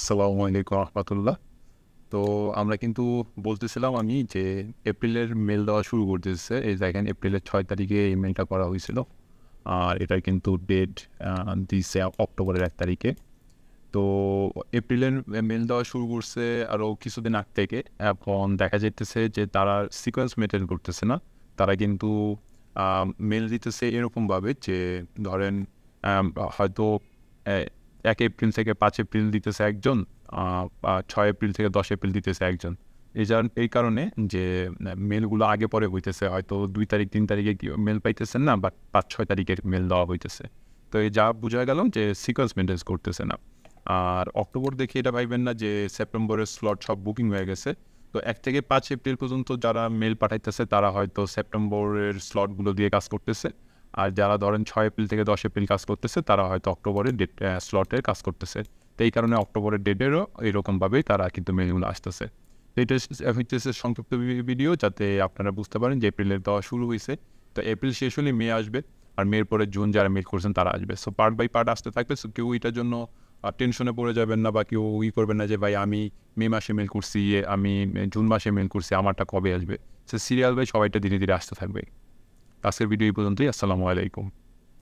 আসসালামু আলাইকুম রহমতুল্লাহ। তো আমরা কিন্তু বলতেছিলাম আমি যে এপ্রিলের মেল দেওয়া শুরু করতেছে। এই দেখেন এপ্রিলের ৬ তারিখে এই মেলটা করা হয়েছিল। আর এটার কিন্তু ডেট দিছে অক্টোবরের ১ তারিখে। তো এপ্রিলের মেল দেওয়া শুরু করছে আরও কিছুদিন আগ থেকে। এখন দেখা যাইতেছে যে তারা সিকোয়েন্স মেইনটেইন করতেছে না। তারা কিন্তু মেল দিতেছে এরকমভাবে যে ধরেন আম হয়তো এ ১ এপ্রিল থেকে ৫ এপ্রিল দিতেছে একজন, ৬ এপ্রিল থেকে ১০ এপ্রিল দিতেছে একজন। এই কারণে যে মেলগুলো আগে পরে হইতেছে। হয়তো ২ তারিখ ৩ তারিখে মেল পাইতেছেন না, বাট ৫-৬ তারিখের মেল দেওয়া হইতেছে। তো এই যা বোঝা গেল যে সিকোয়েন্স মেইনটেইন করতেছে না। আর অক্টোবর দেখে এটা ভাইবেন না যে সেপ্টেম্বরের স্লট সব বুকিং হয়ে গেছে। তো ১ থেকে ৫ এপ্রিল পর্যন্ত যারা মেল পাঠাইতেছে তারা হয়তো সেপ্টেম্বরের স্লটগুলো দিয়ে কাজ করতেছে। আর যারা ধরেন ৬ এপ্রিল থেকে ১০ এপ্রিল কাজ করতেছে তারা হয়তো অক্টোবরের স্লটের কাজ করতেছে। তো এই কারণে অক্টোবরের ডেটেরও এরকমভাবেই তারা কিন্তু মেলগুলো আসতেছে। তো এটা হইতেছে সংক্ষিপ্ত ভিডিও, যাতে আপনারা বুঝতে পারেন যে এপ্রিলের দেওয়া শুরু হইছে। তো এপ্রিল শেষ হলে মে আসবে। আর মের পরে জুন যারা মেল করছেন তারা আসবে। সো পার্ট বাই পার্ট আসতে থাকবে। সো কেউ এটার জন্য টেনশনে পড়ে যাবেন না, বা কেউ করবেন না যে ভাই আমি মে মাসে মেল করছি, আমি জুন মাসে মেল করছি, আমারটা কবে আসবে। সো সিরিয়াল বাই সবাইটা ধীরে ধীরে আসতে থাকবে। আজকের ভিডিও এই পর্যন্তই। আসসালামু আলাইকুম।